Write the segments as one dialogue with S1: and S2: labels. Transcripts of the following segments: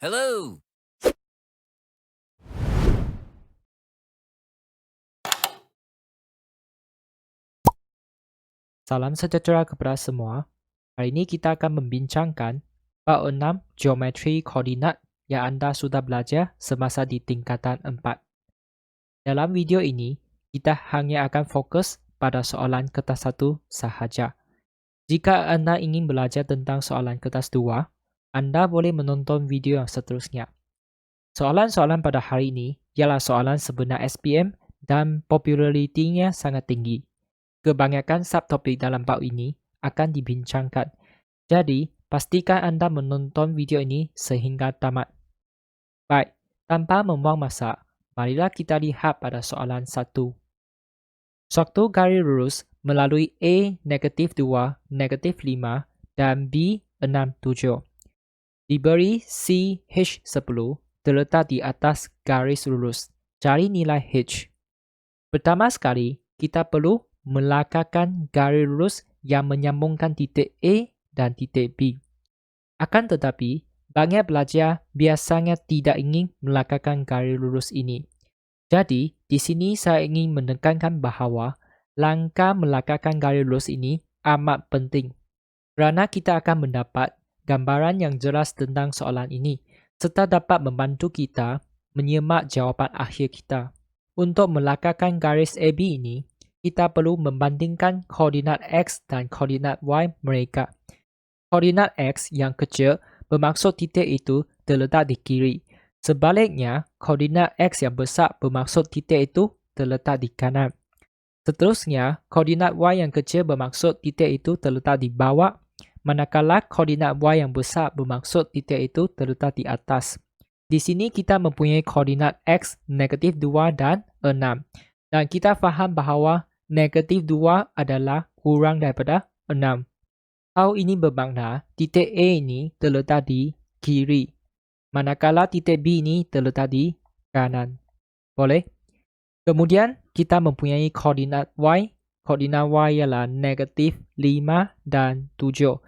S1: Hello.
S2: Salam sejahtera kepada semua. Hari ini kita akan membincangkan bab 6 geometri koordinat yang anda sudah belajar semasa di tingkatan 4. Dalam video ini, kita hanya akan fokus pada soalan kertas 1 sahaja. Jika anda ingin belajar tentang soalan kertas 2, anda boleh menonton video yang seterusnya. Soalan-soalan pada hari ini ialah soalan sebenar SPM dan popularitinya sangat tinggi. Kebanyakan subtopik dalam bab ini akan dibincangkan. Jadi, pastikan anda menonton video ini sehingga tamat. Baik, tanpa membuang masa, marilah kita lihat pada soalan 1. Suatu garis lurus melalui A -2, -5 dan B 6, 7. Diberi CH10 terletak di atas garis lurus. Cari nilai H. Pertama sekali, kita perlu melakakan garis lurus yang menyambungkan titik A dan titik B. Akan tetapi, banyak pelajar biasanya tidak ingin melakakan garis lurus ini. Jadi, di sini saya ingin menekankan bahawa langkah melakakan garis lurus ini amat penting kerana kita akan mendapat gambaran yang jelas tentang soalan ini serta dapat membantu kita menyemak jawapan akhir kita. Untuk melakakan garis AB ini, kita perlu membandingkan koordinat X dan koordinat Y mereka. Koordinat X yang kecil bermaksud titik itu terletak di kiri. Sebaliknya, koordinat X yang besar bermaksud titik itu terletak di kanan. Seterusnya, koordinat Y yang kecil bermaksud titik itu terletak di bawah, manakala koordinat Y yang besar bermaksud titik itu terletak di atas. Di sini kita mempunyai koordinat X -2 dan 6. Dan kita faham bahawa -2 adalah kurang daripada 6. Hal ini bermakna titik A ini terletak di kiri, manakala titik B ini terletak di kanan. Boleh? Kemudian kita mempunyai koordinat Y. Koordinat Y ialah -5 dan 7.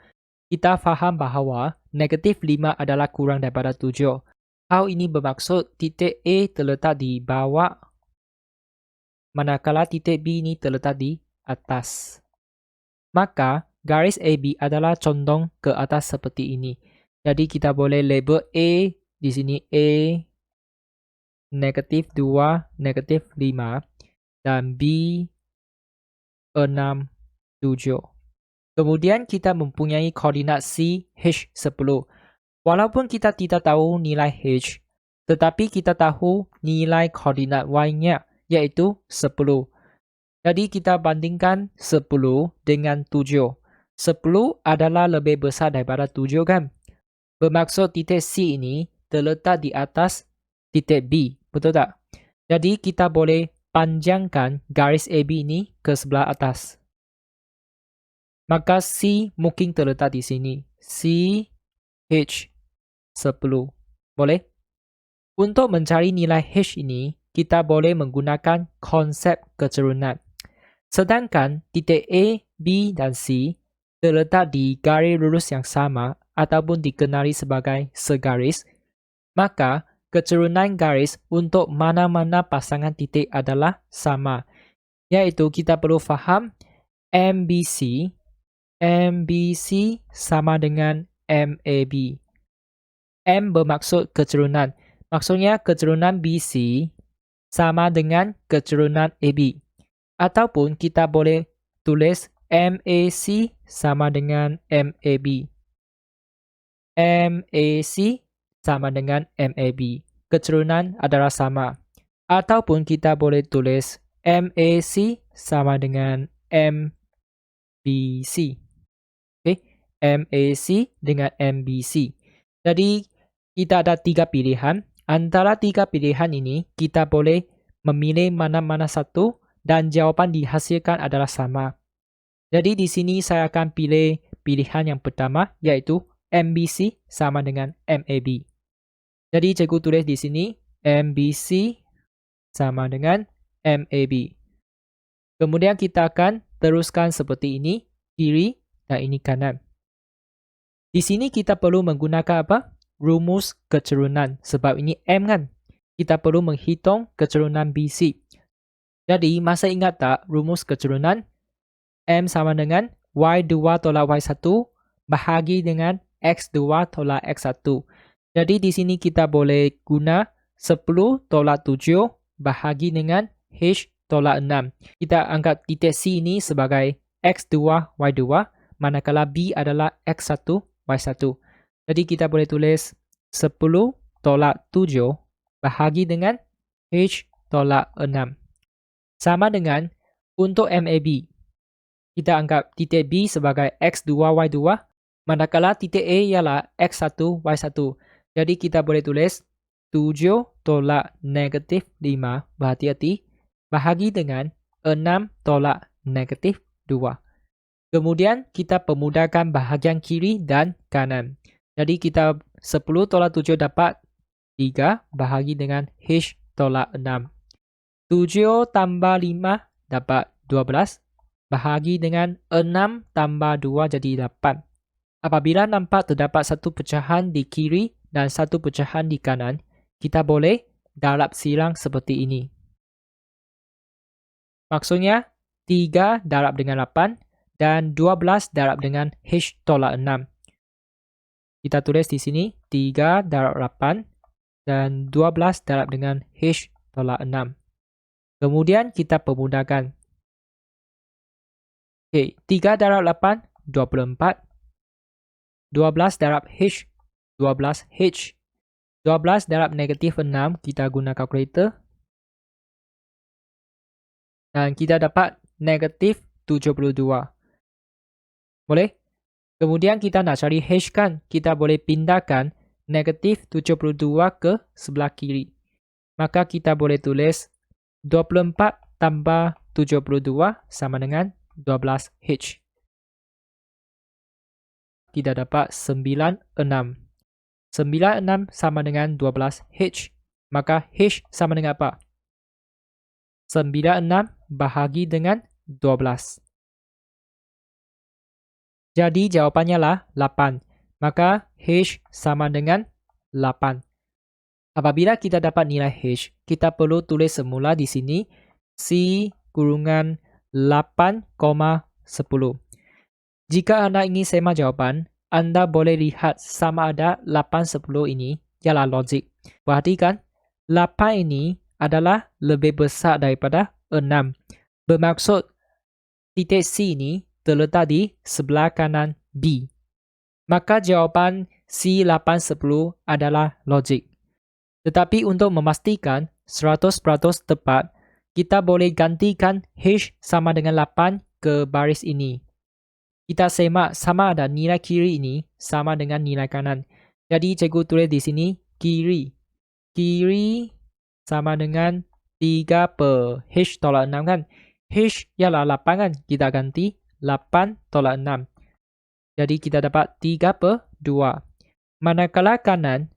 S2: Kita faham bahawa -5 adalah kurang daripada 7. Hal ini bermaksud titik A terletak di bawah, manakala titik B ini terletak di atas. Maka, garis AB adalah condong ke atas seperti ini. Jadi, kita boleh label A di sini A -2, -5 dan B 6, 7. Kemudian kita mempunyai koordinat C H10. Walaupun kita tidak tahu nilai H, tetapi kita tahu nilai koordinat Y-nya, iaitu 10. Jadi kita bandingkan 10 dengan 7. 10 adalah lebih besar daripada 7 kan? Bermaksud titik C ini terletak di atas titik B, betul tak? Jadi kita boleh panjangkan garis AB ini ke sebelah atas. Maka C mungkin terletak di sini. C H 10. Boleh? Untuk mencari nilai H ini, kita boleh menggunakan konsep keturunan. Sedangkan titik A, B dan C terletak di garis lurus yang sama ataupun dikenali sebagai segaris, maka keturunan garis untuk mana-mana pasangan titik adalah sama. Iaitu kita perlu faham MBC sama dengan MAB. M bermaksud keturunan. Maksudnya keturunan BC sama dengan keturunan AB. Ataupun kita boleh tulis MAC sama dengan MAB. MAC sama dengan MAB. Keturunan adalah sama. Ataupun kita boleh tulis MAC sama dengan MBC. Okay? MAC dengan MBC. Jadi, kita ada 3 pilihan. Antara 3 pilihan ini, kita boleh memilih mana-mana satu dan jawapan dihasilkan adalah sama. Jadi, di sini saya akan pilih pilihan yang pertama, iaitu MBC sama dengan MAB. Jadi, cikgu tulis di sini, MBC sama dengan MAB. Kemudian kita akan teruskan seperti ini, kiri dan ini kanan. Di sini kita perlu menggunakan apa? rumus keturunan. Sebab ini M kan. Kita perlu menghitung keturunan BC. Jadi, masih ingat tak rumus keturunan? M sama dengan Y2 tolak Y1 bahagi dengan X2 tolak X1. Jadi, di sini kita boleh guna 10 tolak 7 bahagi dengan H tolak 6. Kita anggap titik C ini sebagai X2, Y2, manakala B adalah X1, Y1. Jadi kita boleh tulis 10 tolak 7 bahagi dengan H tolak 6. Sama dengan untuk MAB. Kita anggap titik B sebagai X2, Y2, manakala titik A ialah X1, Y1. Jadi kita boleh tulis 7 tolak negatif 5, berhati-hati, bahagi dengan 6 tolak negatif 2. Kemudian kita pemudahkan bahagian kiri dan kanan. Jadi kita 10 tolak 7 dapat 3 bahagi dengan H tolak 6. 7 tambah 5 dapat 12 bahagi dengan 6 tambah 2 jadi 8. Apabila nampak terdapat satu pecahan di kiri dan satu pecahan di kanan, kita boleh darab silang seperti ini. Maksudnya, 3 darab dengan 8 dan 12 darab dengan H tolak 6. Kita tulis di sini 3 darab 8 dan 12 darab dengan H tolak 6. Kemudian kita pemudahkan. Okay, 3 darab 8, 24. 12 darab H, 12H. 12 darab negatif 6, kita guna kalkulator. Dan kita dapat negatif 72. Boleh? Kemudian kita nak cari H kan, kita boleh pindahkan negatif 72 ke sebelah kiri. Maka kita boleh tulis 24 tambah 72 sama dengan 12H. Kita dapat 96. 96 sama dengan 12H. Maka H sama dengan apa? 96 bahagi dengan 12. Jadi jawapannya lah 8. Maka H sama dengan 8. Apabila kita dapat nilai H, kita perlu tulis semula di sini C kurungan 8,10. Jika anda ingin semak jawapan, anda boleh lihat sama ada 8, 10 ini ialah logik. Perhatikan, 8 ini adalah lebih besar daripada 6. Bermaksud, titik C ini terletak di sebelah kanan B. Maka jawapan C810 adalah logik. Tetapi untuk memastikan 100% tepat, kita boleh gantikan H sama dengan 8 ke baris ini. Kita semak sama ada nilai kiri ini sama dengan nilai kanan. Jadi cikgu tulis di sini kiri. Kiri sama dengan 3 per H tolak 6 kan. H ialah 8 kan. Kita ganti 8 tolak 6. Jadi kita dapat 3 per 2. Manakala kanan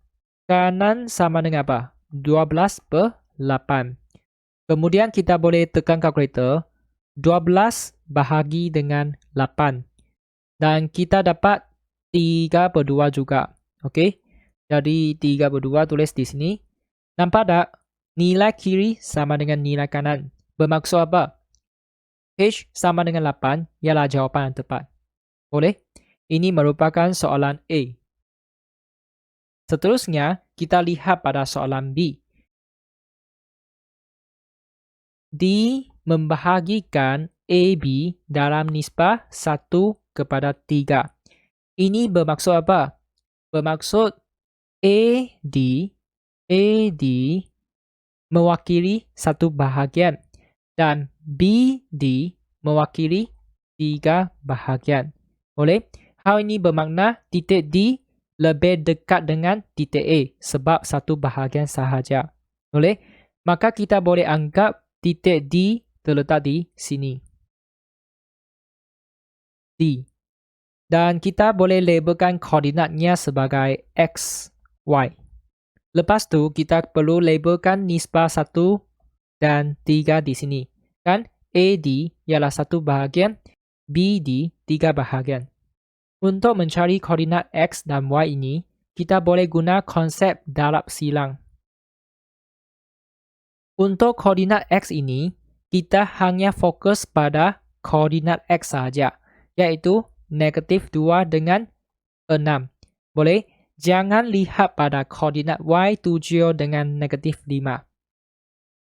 S2: sama dengan apa? 12 per 8. Kemudian kita boleh tekan kalkulator. 12 bahagi dengan 8. Dan kita dapat 3 per 2 juga. Okey. Jadi 3 per 2 tulis di sini. Nampak tak? Nilai kiri sama dengan nilai kanan. Bermaksud apa? H sama dengan 8 ialah jawapan yang tepat. Boleh? Ini merupakan soalan A. Seterusnya, kita lihat pada soalan B. D membahagikan AB dalam nisbah 1 kepada 3. Ini bermaksud apa? Bermaksud AD mewakili satu bahagian dan BD mewakili 3 bahagian. Boleh? Hal ini bermakna titik D lebih dekat dengan titik A sebab satu bahagian sahaja. Boleh? Maka kita boleh anggap titik D terletak di sini. D. Dan kita boleh labelkan koordinatnya sebagai X, Y. Lepas tu, kita perlu labelkan nisbah 1 dan 3 di sini. Kan? AD ialah satu bahagian, BD 3 bahagian. Untuk mencari koordinat X dan Y ini, kita boleh guna konsep darab silang. Untuk koordinat X ini, kita hanya fokus pada koordinat X sahaja, iaitu negatif 2 dengan 6. Boleh? Jangan lihat pada koordinat Y 7 dengan negatif 5.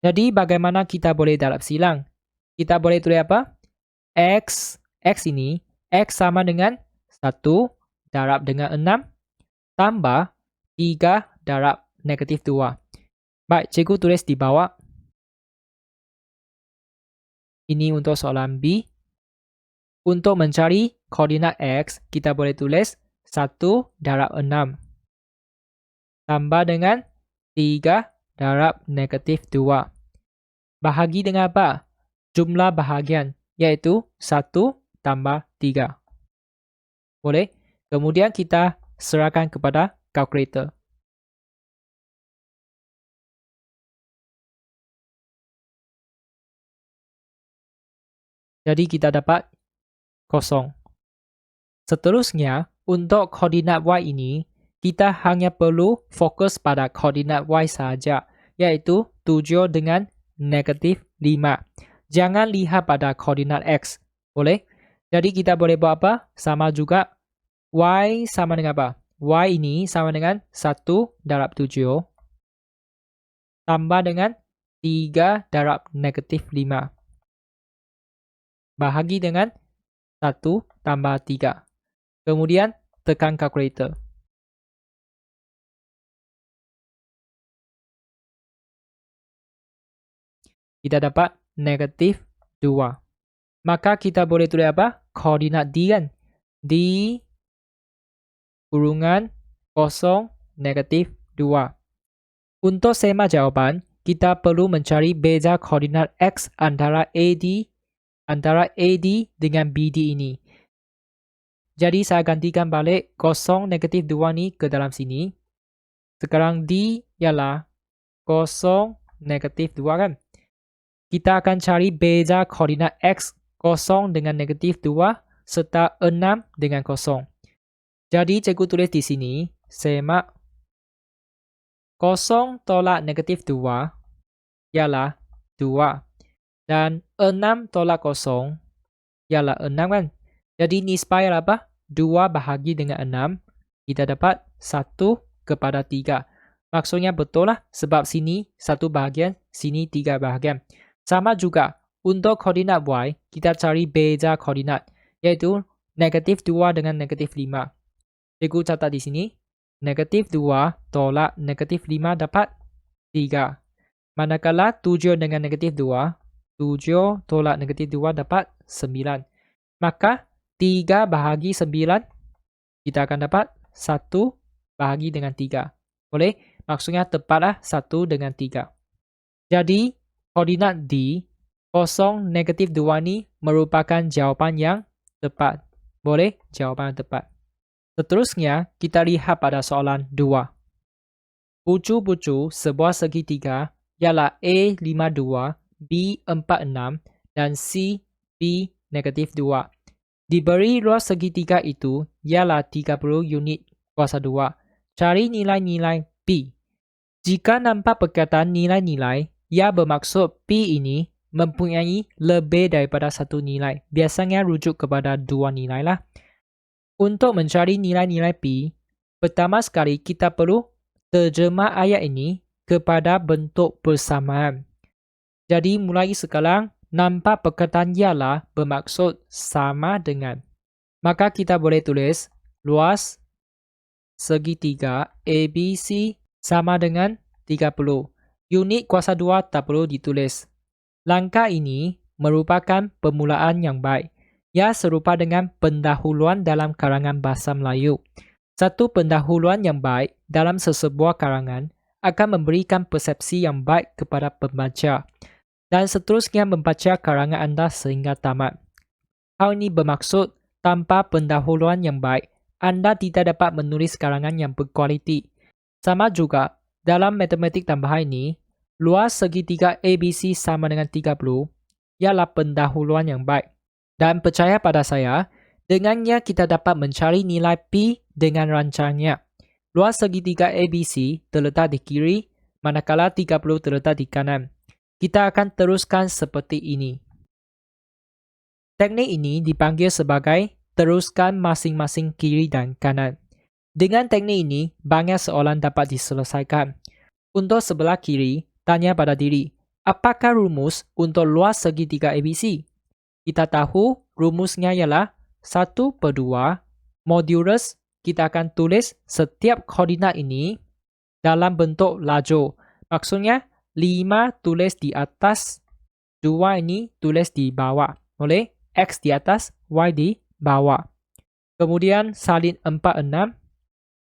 S2: Jadi, bagaimana kita boleh darab silang? Kita boleh tulis apa? X ini, X sama dengan 1 darab dengan 6 tambah 3 darab negatif 2. Baik, cikgu tulis di bawah. Ini untuk soalan B. Untuk mencari koordinat X, kita boleh tulis 1 darab 6 tambah dengan 3 darab negatif 2. Bahagi dengan apa? Jumlah bahagian, iaitu 1 tambah 3. Boleh? Kemudian kita serahkan kepada kalkulator. Jadi kita dapat 0. Seterusnya, untuk koordinat Y ini, kita hanya perlu fokus pada koordinat Y sahaja, iaitu 7 dengan negatif 5. Jangan lihat pada koordinat X. Boleh? Jadi kita boleh buat apa? Sama juga. Y sama dengan apa? Y ini sama dengan 1 darab 7 tambah dengan 3 darab negatif 5. Bahagi dengan 1 tambah 3. Kemudian tekan kalkulator. Kita dapat negatif 2. Maka kita boleh tulis apa? Koordinat D kan? D kurungan 0 negatif 2. Untuk sema jawapan, kita perlu mencari beza koordinat X antara AD dengan BD ini. Jadi saya gantikan balik 0 negatif 2 ni ke dalam sini. Sekarang D ialah 0 negatif 2 kan? Kita akan cari beza koordinat X 0 dengan negatif 2 serta 6 dengan 0. Jadi cikgu tulis di sini, semak 0 tolak negatif 2 ialah 2. Dan 6 tolak 0 ialah 6 kan? Jadi nisbah ialah apa? 2 bahagi dengan 6. Kita dapat 1 kepada 3. Maksudnya betul lah sebab sini 1 bahagian, sini 3 bahagian. Sama juga, untuk koordinat Y, kita cari beza koordinat, yaitu negatif 2 dengan negatif 5. Cikgu catat di sini, negatif 2 tolak negatif 5 dapat 3. Manakala 7 dengan negatif 2, 7 tolak negatif 2 dapat 9. Maka 3 bahagi 9, kita akan dapat 1 bahagi dengan 3. Boleh? Maksudnya tepatlah 1 dengan 3. Jadi, koordinat D, 0 negatif 2 ni merupakan jawapan yang tepat. Boleh? Jawapan yang tepat. Seterusnya, kita lihat pada soalan 2. Bucu-bucu sebuah segitiga ialah A52, B46 dan C, B negatif 2. Diberi luas segitiga itu ialah 30 unit kuasa 2. Cari nilai-nilai P. Jika nampak perkataan nilai-nilai, ia bermaksud P ini mempunyai lebih daripada satu nilai. Biasanya rujuk kepada 2 nilai lah. Untuk mencari nilai-nilai P, pertama sekali kita perlu terjemah ayat ini kepada bentuk persamaan. Jadi mulai sekarang, nampak perkataan ialah bermaksud sama dengan. Maka kita boleh tulis luas segitiga ABC sama dengan 30. Unit kuasa 2 tak perlu ditulis. Langkah ini merupakan permulaan yang baik. Ia serupa dengan pendahuluan dalam karangan bahasa Melayu. Satu pendahuluan yang baik dalam sesebuah karangan akan memberikan persepsi yang baik kepada pembaca dan seterusnya membaca karangan anda sehingga tamat. Hal ini bermaksud tanpa pendahuluan yang baik, anda tidak dapat menulis karangan yang berkualiti. Sama juga, dalam matematik tambahan ini, luas segitiga ABC sama dengan 30 ialah pendahuluan yang baik. Dan percaya pada saya, dengannya kita dapat mencari nilai P dengan rancangannya. luas segitiga ABC terletak di kiri, manakala 30 terletak di kanan. Kita akan teruskan seperti ini. Teknik ini dipanggil sebagai teruskan masing-masing kiri dan kanan. Dengan teknik ini, banyak soalan dapat diselesaikan. Untuk sebelah kiri, tanya pada diri, apakah rumus untuk luas segitiga ABC? Kita tahu rumusnya ialah 1/2 modulus. Kita akan tulis setiap koordinat ini dalam bentuk lajur. Maksudnya 5 tulis di atas, 2 ini tulis di bawah. Boleh? X di atas, Y di bawah. Kemudian salin 4, 6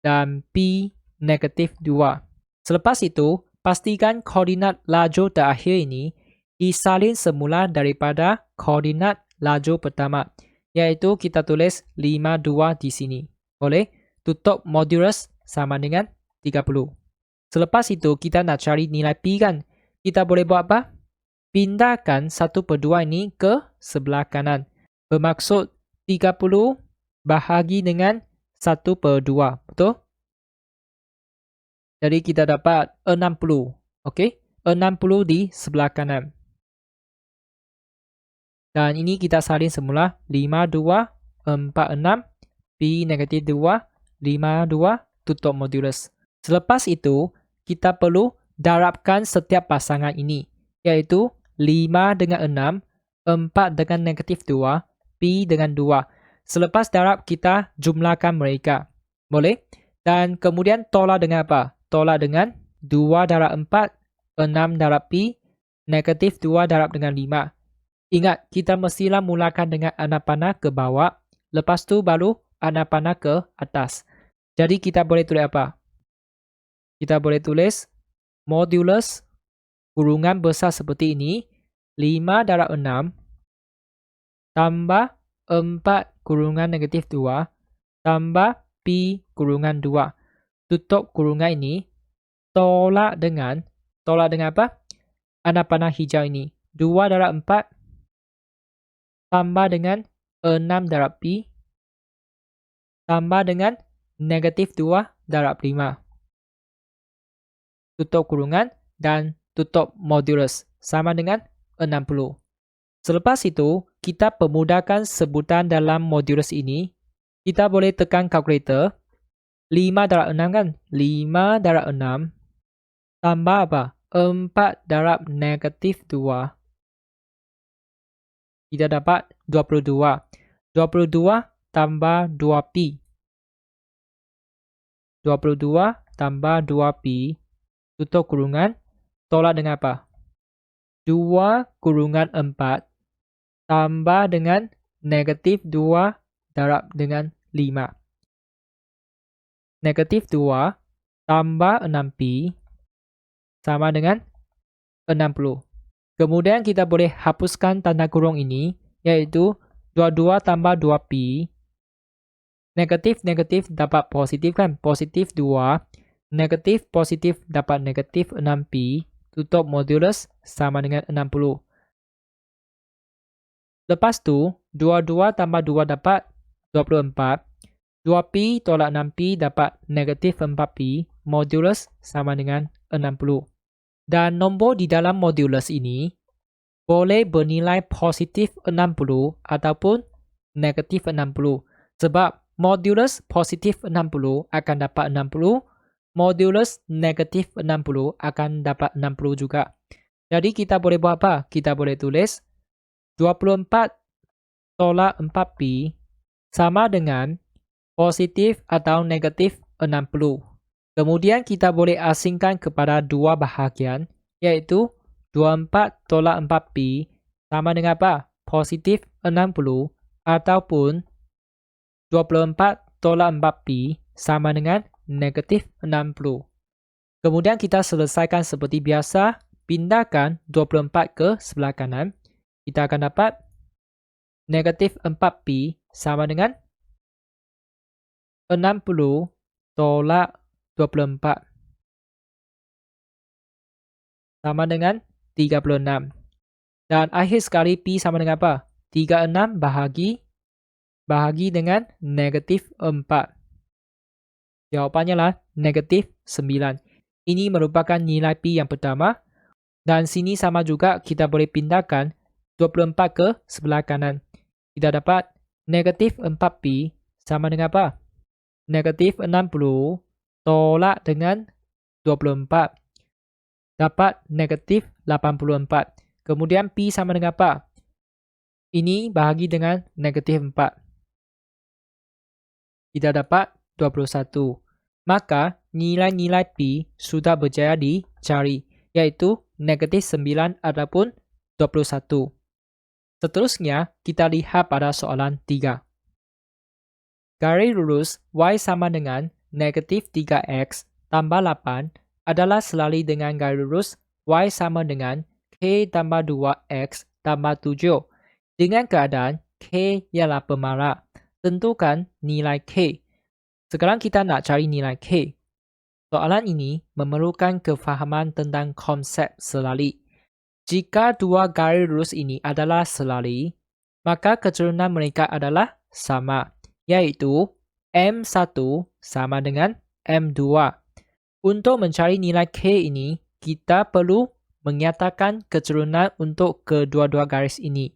S2: dan P negatif 2. Selepas itu, pastikan koordinat lajur terakhir ini disalin semula daripada koordinat lajur pertama, iaitu kita tulis 5, 2 di sini. Boleh? Tutup modulus sama dengan 30. Selepas itu, kita nak cari nilai P kan? Kita boleh buat apa? Pindahkan 1/2 ini ke sebelah kanan. Bermaksud 30 bahagi dengan 1/2. Betul? Jadi kita dapat 60. Okey? 60 di sebelah kanan. Dan ini kita salin semula. 5, 2, 4, 6. P negatif 2. 5, 2. Tutup modulus. Selepas itu, kita perlu darabkan setiap pasangan ini. Iaitu 5 dengan 6. 4 dengan negatif 2. P dengan 2. Selepas darab, kita jumlahkan mereka. Boleh? Dan kemudian tolak dengan apa? Tolak dengan 2 darab 4. 6 darab P. Negatif 2 darab dengan 5. Ingat, kita mestilah mulakan dengan anak panah ke bawah. Lepas tu baru anak panah ke atas. Jadi kita boleh tulis apa? Kita boleh tulis modulus kurungan besar seperti ini. 5 darab 6 tambah 4 kurungan negatif 2 tambah P kurungan 2. Tutup kurungan ini. Tolak dengan apa? Anak panah hijau ini. 2 darab 4 tambah dengan 6 darab P tambah dengan negatif 2 darab 5. Tutup kurungan dan tutup modulus sama dengan 60. Selepas itu, kita permudahkan sebutan dalam modulus ini. Kita boleh tekan kalkulator. 5 darab 6 kan? 5 darab 6 tambah apa? 4 darab negatif 2. Kita dapat 22. 22 tambah 2P. 22 tambah 2P. Tutup kurungan. Tolak dengan apa? 2 kurungan 4 tambah dengan negatif 2 darab dengan 5. Negatif 2 tambah 6P sama dengan 60. Kemudian kita boleh hapuskan tanda kurung ini, iaitu 22 tambah 2P. Negatif dapat positif kan? Positif 2. Negatif positif dapat negatif 6P. Tutup modulus sama dengan 60. Lepas tu, 22 tambah 2 dapat 24. 2P tolak 6P dapat negatif 4P. Modulus sama dengan 60. Dan nombor di dalam modulus ini boleh bernilai positif 60 ataupun negatif 60. Sebab modulus positif 60 akan dapat 60. Modulus negatif 60 akan dapat 60 juga. Jadi kita boleh buat apa? Kita boleh tulis 24 tolak 4P sama dengan positif atau negatif 60. Kemudian kita boleh asingkan kepada dua bahagian, iaitu 24 tolak 4P sama dengan apa? Positif 60 ataupun 24 tolak 4P sama dengan negatif 60. Kemudian kita selesaikan seperti biasa, pindahkan 24 ke sebelah kanan. Kita akan dapat negatif 4P sama dengan 60 tolak 24 sama dengan 36. Dan akhir sekali P sama dengan apa? 36 bahagi dengan negatif 4. Jawapannya lah negatif 9. Ini merupakan nilai pi yang pertama. Dan sini sama juga kita boleh pindahkan 24 ke sebelah kanan. Kita dapat negatif 4pi sama dengan apa? Negatif 60 tolak dengan 24. Dapat negatif 84. Kemudian pi sama dengan apa? Ini bahagi dengan negatif 4. Kita dapat 21. Maka nilai-nilai pi sudah berjaya dicari, yaitu negatif 9 ataupun 21. Seterusnya, kita lihat pada soalan 3. Garis lurus y sama dengan negatif 3x tambah 8 adalah selari dengan garis lurus y sama dengan k tambah 2x tambah 7 dengan keadaan k ialah pemarah. Tentukan nilai k. Sekarang kita nak cari nilai k. Soalan ini memerlukan kefahaman tentang konsep selari. Jika dua garis lurus ini adalah selari, maka keturunan mereka adalah sama, yaitu M1 sama dengan M2. Untuk mencari nilai k ini, kita perlu menyatakan keturunan untuk kedua-dua garis ini.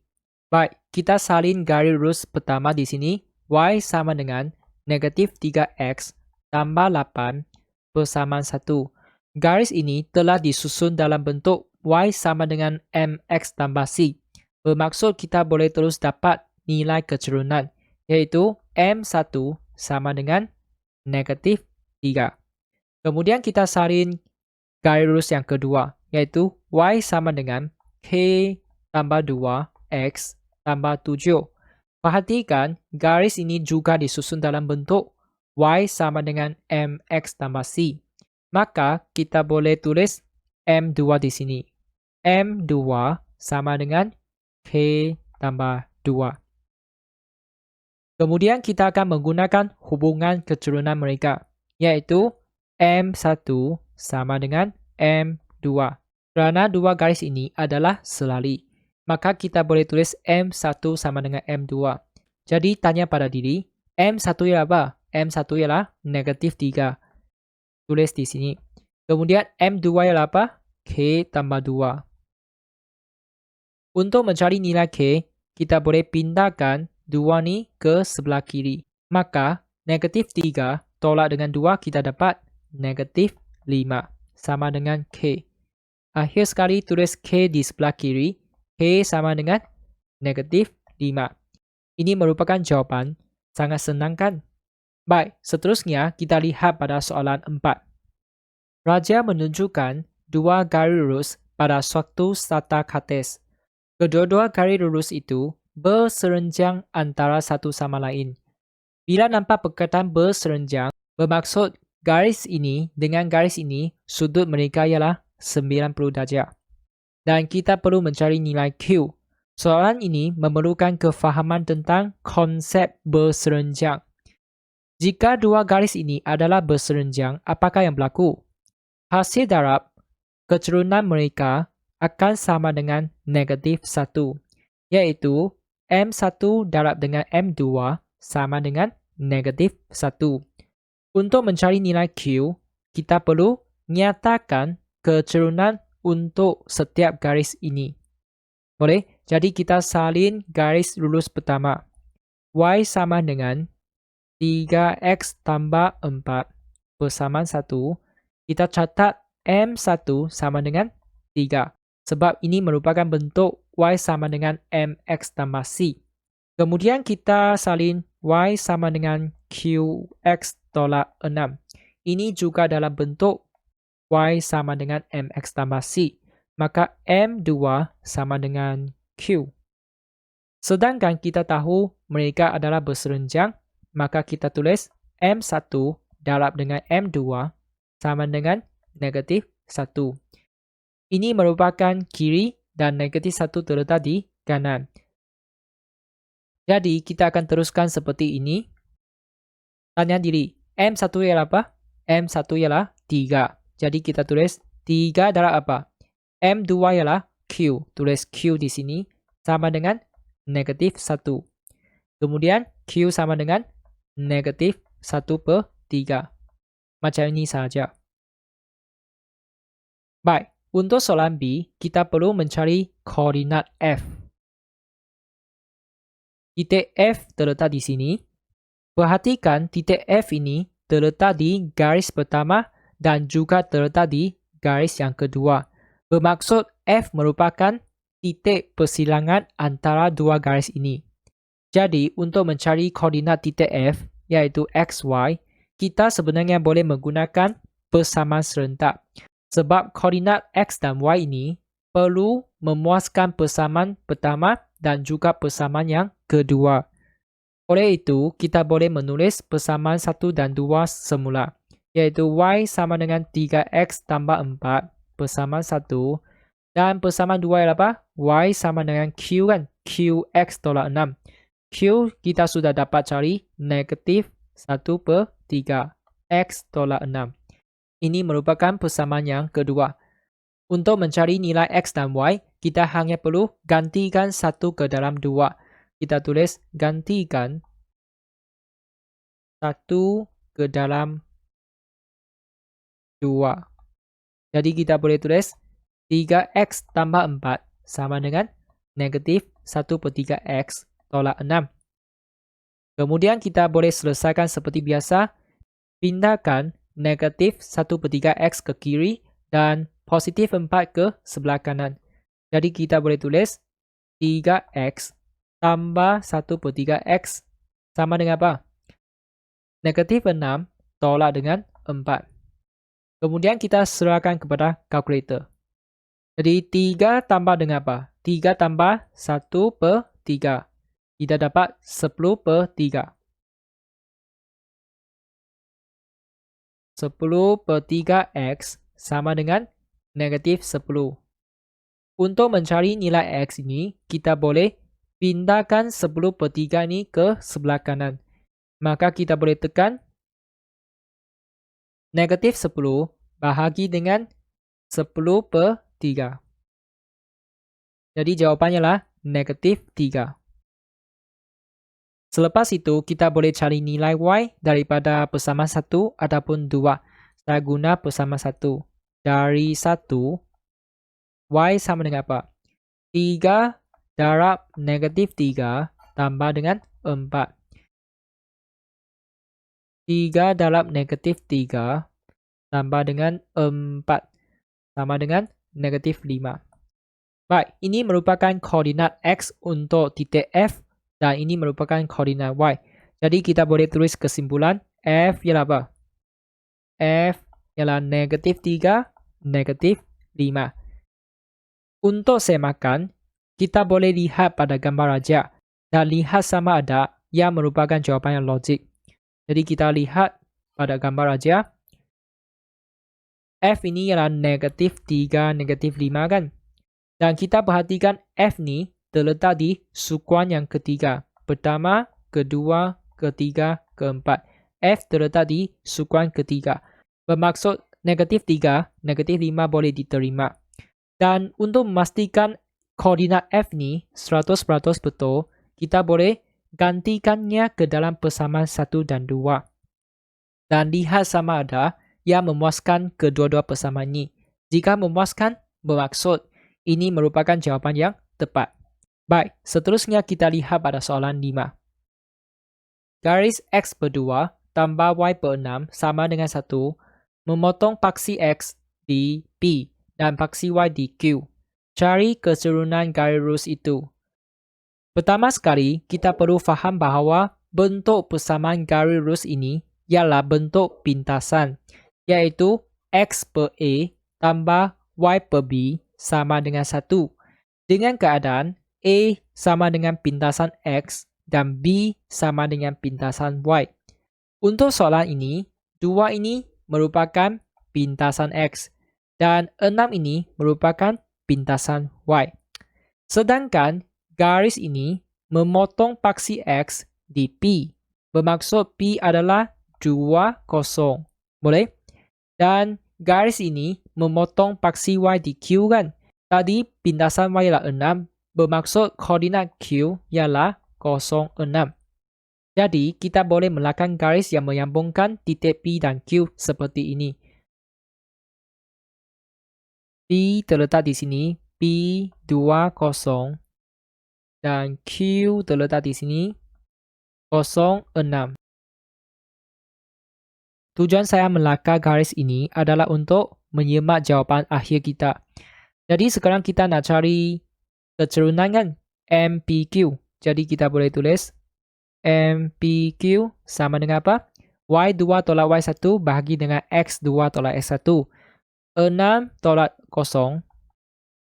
S2: Baik, kita salin garis lurus pertama di sini, y sama dengan negatif 3x tambah 8 bersamaan 1. Garis ini telah disusun dalam bentuk y sama dengan mx tambah c. Bermaksud kita boleh terus dapat nilai keturunan, yaitu m1 sama dengan negatif 3. Kemudian kita salin garis lurus yang kedua, yaitu y sama dengan k tambah 2x tambah 7. Perhatikan, garis ini juga disusun dalam bentuk y sama dengan mx tambah c. Maka kita boleh tulis m2 di sini. m2 sama dengan k tambah 2. Kemudian kita akan menggunakan hubungan keturunan mereka, yaitu m1 sama dengan m2. Kerana dua garis ini adalah selari, maka kita boleh tulis M1 sama dengan M2. Jadi tanya pada diri, M1 ialah apa? M1 ialah negatif 3. Tulis di sini. Kemudian M2 ialah apa? K tambah 2. Untuk mencari nilai K, kita boleh pindahkan 2 ni ke sebelah kiri. Maka negatif 3 tolak dengan 2 kita dapat negatif 5 sama dengan K. Akhir sekali tulis K di sebelah kiri. K sama dengan negatif 5. Ini merupakan jawapan. Sangat senang kan? Baik, seterusnya kita lihat pada soalan 4. Raja menunjukkan dua garis lurus pada suatu strata kartes. Kedua-dua garis lurus itu berserenjang antara satu sama lain. Bila nampak perkataan berserenjang, bermaksud garis ini dengan garis ini sudut mereka ialah 90 darjah. Dan kita perlu mencari nilai Q. Soalan ini memerlukan kefahaman tentang konsep berserenjang. Jika dua garis ini adalah berserenjang, apakah yang berlaku? Hasil darab keturunan mereka akan sama dengan negatif 1, yaitu M1 darab dengan M2 sama dengan negatif 1. Untuk mencari nilai Q, kita perlu nyatakan keturunan untuk setiap garis ini. Boleh? Jadi kita salin garis lurus pertama. Y sama dengan 3x tambah 4 bersamaan 1. Kita catat M1 sama dengan 3. Sebab ini merupakan bentuk Y sama dengan MX tambah C. Kemudian kita salin Y sama dengan QX tolak 6. Ini juga dalam bentuk Y sama dengan MX tambah C. Maka M2 sama dengan Q. Sedangkan kita tahu mereka adalah berserenjang, maka kita tulis M1 darab dengan M2 sama dengan negatif 1. Ini merupakan kiri dan negatif 1 terletak di kanan. Jadi kita akan teruskan seperti ini. Tanya diri, M1 ialah apa? M1 ialah 3. Jadi kita tulis 3 darab apa? M2 ialah Q. Tulis Q di sini sama dengan negatif 1. Kemudian Q sama dengan negatif 1/3. Macam ini saja. Baik, untuk soalan B, kita perlu mencari koordinat F. Titik F terletak di sini. Perhatikan titik F ini terletak di garis pertama dan juga terletak di garis yang kedua. Bermaksud F merupakan titik persilangan antara dua garis ini. Jadi, untuk mencari koordinat titik F, iaitu XY, kita sebenarnya boleh menggunakan persamaan serentak. Sebab koordinat X dan Y ini perlu memuaskan persamaan pertama dan juga persamaan yang kedua. Oleh itu, kita boleh menulis persamaan 1 dan 2 semula, iaitu Y sama dengan 3X tambah 4 persamaan 1, dan persamaan 2 ialah apa? Y sama dengan Q kan? QX tolak 6. Q kita sudah dapat cari negatif 1/3 X tolak 6. Ini merupakan persamaan yang kedua. Untuk mencari nilai X dan Y, kita hanya perlu gantikan 1 ke dalam 2. Kita tulis gantikan 1 ke dalam 2. Jadi kita boleh tulis 3X tambah 4 sama dengan negatif 1/3 X tolak 6. Kemudian kita boleh selesaikan seperti biasa. Pindahkan negatif 1/3 X ke kiri dan positif 4 ke sebelah kanan. Jadi kita boleh tulis 3X tambah 1/3 X sama dengan apa? Negatif 6 tolak dengan 4. Kemudian kita serahkan kepada kalkulator. Jadi 3 tambah dengan apa? 3 tambah 1/3. Kita dapat 10/3. 10/3 X sama dengan negatif 10. Untuk mencari nilai X ini, kita boleh pindahkan 10/3 ini ke sebelah kanan. Maka kita boleh tekan negatif 10 bahagi dengan 10/3. Jadi jawapannya lah negatif 3. Selepas itu, kita boleh cari nilai Y daripada persamaan 1 ataupun 2. Saya guna persamaan 1. Dari 1, Y sama dengan apa? 3 darab negatif 3 tambah dengan 4. 3 darab negatif 3 tambah dengan 4 sama dengan negatif 5. Baik, ini merupakan koordinat X untuk titik F dan ini merupakan koordinat Y. Jadi kita boleh tulis kesimpulan F ialah apa? F ialah negatif 3, negatif 5. Untuk semakan, kita boleh lihat pada gambar raja dan lihat sama ada yang merupakan jawapan yang logik. Jadi kita lihat pada gambar raja. F ini ialah negatif 3, negatif 5 kan? Dan kita perhatikan F ni terletak di sukuan yang ketiga. Pertama, kedua, ketiga, keempat. F terletak di sukuan ketiga. Bermaksud negatif 3, negatif 5 boleh diterima. Dan untuk memastikan koordinat F ni 100% betul, kita boleh gantikannya ke dalam persamaan 1 dan 2. Dan lihat sama ada yang memuaskan kedua-dua persamaan ini. Jika memuaskan, bermaksud ini merupakan jawapan yang tepat. Baik, seterusnya kita lihat pada soalan 5. Garis X per 2 tambah Y per 6 sama dengan 1, memotong paksi X di P dan paksi Y di Q. Cari keseluruhan garis lurus itu. Pertama sekali, kita perlu faham bahawa bentuk persamaan garis lurus ini ialah bentuk pintasan, iaitu X per A tambah Y per B sama dengan 1. Dengan keadaan A sama dengan pintasan X dan B sama dengan pintasan Y. Untuk soalan ini, 2 ini merupakan pintasan X dan 6 ini merupakan pintasan Y. Sedangkan garis ini memotong paksi X di P. Bermaksud P adalah 2, 0. Boleh? Dan garis ini memotong paksi Y di Q kan? Tadi pintasan Y ialah 6. Bermaksud koordinat Q ialah 0, 6. Jadi, kita boleh meletakkan garis yang menyambungkan titik P dan Q seperti ini. P terletak di sini, P20, dan Q terletak di sini, 06. Tujuan saya melakar garis ini adalah untuk menyemat jawapan akhir kita. Jadi, sekarang kita nak cari keturunan kan? MPQ. Jadi, kita boleh tulis MPQ sama dengan apa? Y2 tolak Y1 bahagi dengan X2 tolak X1. 6 tolak 0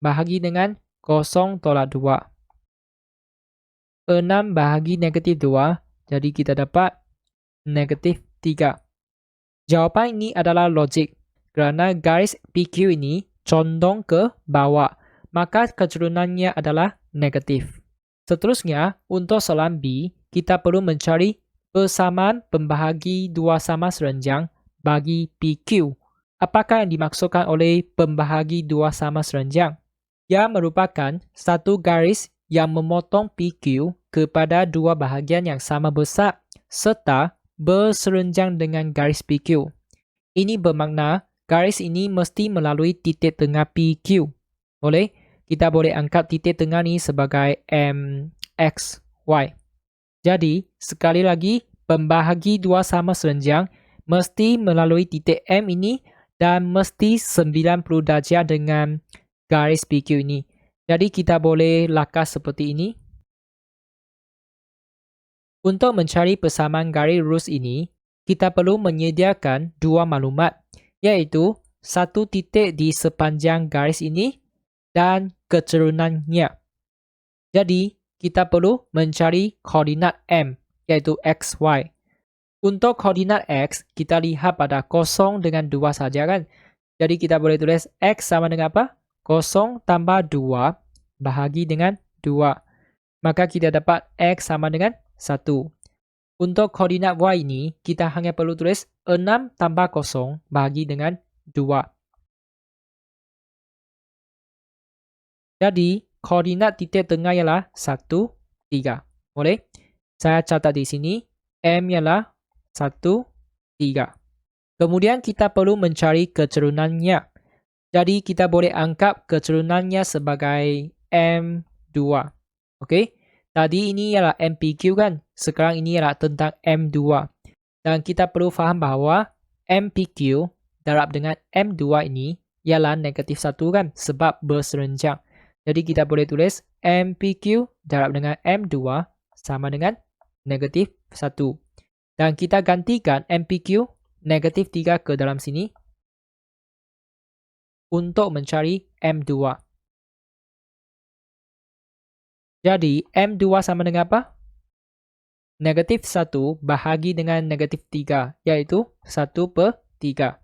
S2: bahagi dengan 0 tolak 2. 6 bahagi negatif 2, jadi kita dapat negatif 3. Jawapan ini adalah logik. Kerana garis PQ ini condong ke bawah, maka keturunannya adalah negatif. Seterusnya, untuk soalan B, kita perlu mencari persamaan pembahagi dua sama serenjang bagi PQ. Apakah yang dimaksudkan oleh pembahagi dua sama serenjang? Ia merupakan satu garis yang memotong PQ kepada dua bahagian yang sama besar serta berserenjang dengan garis PQ. Ini bermakna garis ini mesti melalui titik tengah PQ. Boleh? Kita boleh angkat titik tengah ni sebagai MX, Y. Jadi, sekali lagi, pembahagi dua sama serenjang mesti melalui titik M ini dan mesti 90 darjah dengan garis PQ ini. Jadi, kita boleh lakar seperti ini. Untuk mencari persamaan garis lurus ini, kita perlu menyediakan dua maklumat, iaitu satu titik di sepanjang garis ini dan keturunannya. Jadi, kita perlu mencari koordinat M, iaitu X, Y. Untuk koordinat X, kita lihat pada 0 dengan 2 saja kan. Jadi, kita boleh tulis X sama dengan apa? 0 tambah 2 bahagi dengan 2. Maka kita dapat X sama dengan 1. Untuk koordinat Y ini, kita hanya perlu tulis 6 tambah 0 bahagi dengan 2. Jadi, koordinat titik tengah ialah 1, 3. Boleh? Saya catat di sini. M ialah 1, 3. Kemudian kita perlu mencari keturunannya. Jadi, kita boleh anggap keturunannya sebagai M2. Okey? Tadi ini ialah MPQ kan? Sekarang ini ialah tentang M2. Dan kita perlu faham bahawa MPQ darab dengan M2 ini ialah negatif 1 kan? Sebab berserenjang. Jadi kita boleh tulis MPQ darab dengan M2 sama dengan negatif 1. Dan kita gantikan MPQ negatif 3 ke dalam sini untuk mencari M2. Jadi M2 sama dengan apa? Negatif 1 bahagi dengan negatif 3, iaitu 1/3.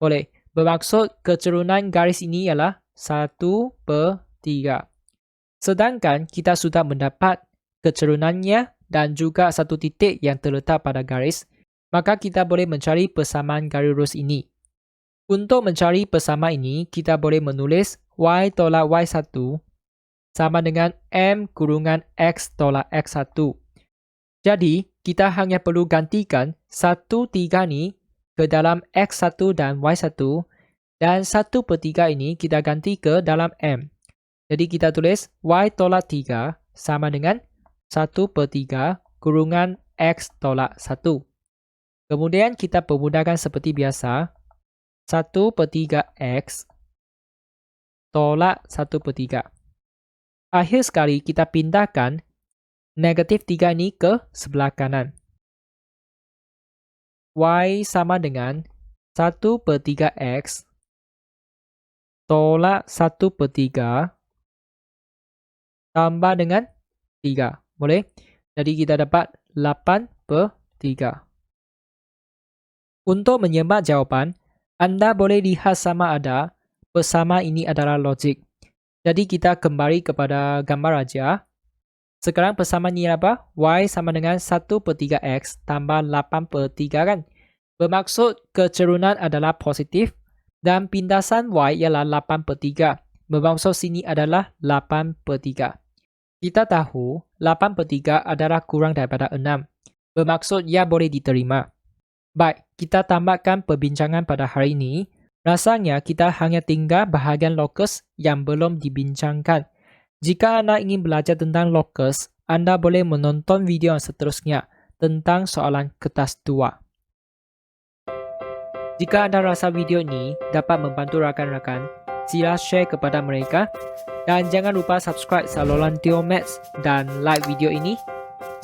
S2: Boleh. Bermaksud keturunan garis ini ialah 1/3. Sedangkan kita sudah mendapat keturunannya dan juga satu titik yang terletak pada garis, maka kita boleh mencari persamaan garis lurus ini. Untuk mencari persamaan ini, kita boleh menulis Y tolak Y1 sama dengan M kurungan X tolak X1. Jadi, kita hanya perlu gantikan 1/3 ni ke dalam X1 dan Y1 dan 1/3 ini kita ganti ke dalam M. Jadi kita tulis Y tolak 3 sama dengan 1/3 kurungan X tolak 1. Kemudian kita permudahkan seperti biasa. 1/3 X tolak 1/3. Akhir sekali kita pindahkan negatif 3 ini ke sebelah kanan. Y sama dengan 1/3 X tolak 1/3 tambah dengan 3. Boleh? Jadi kita dapat 8/3. Untuk menyemat jawapan, anda boleh lihat sama ada persamaan ini adalah logik. Jadi kita kembali kepada gambar raja. Sekarang persamaan ini apa? Y sama dengan 1/3 X tambah 8/3 kan? Bermaksud keturunan adalah positif dan pindasan Y ialah 8/3. Bermaksud sini adalah 8/3. Kita tahu 8/3 adalah kurang daripada 6. bermaksud ia boleh diterima. Baik, kita tamatkan perbincangan pada hari ini. Rasanya kita hanya tinggal bahagian locus yang belum dibincangkan. Jika anda ingin belajar tentang locus, anda boleh menonton video yang seterusnya tentang soalan kertas 2. Jika anda rasa video ini dapat membantu rakan-rakan, sila share kepada mereka dan jangan lupa subscribe saluran Tio Maths dan like video ini.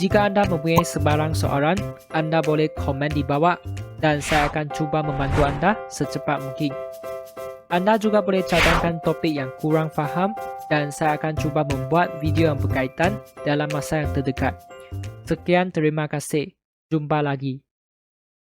S2: Jika anda mempunyai sebarang soalan, anda boleh komen di bawah dan saya akan cuba membantu anda secepat mungkin. Anda juga boleh cadangkan topik yang kurang faham dan saya akan cuba membuat video yang berkaitan dalam masa yang terdekat. Sekian, terima kasih. Jumpa lagi.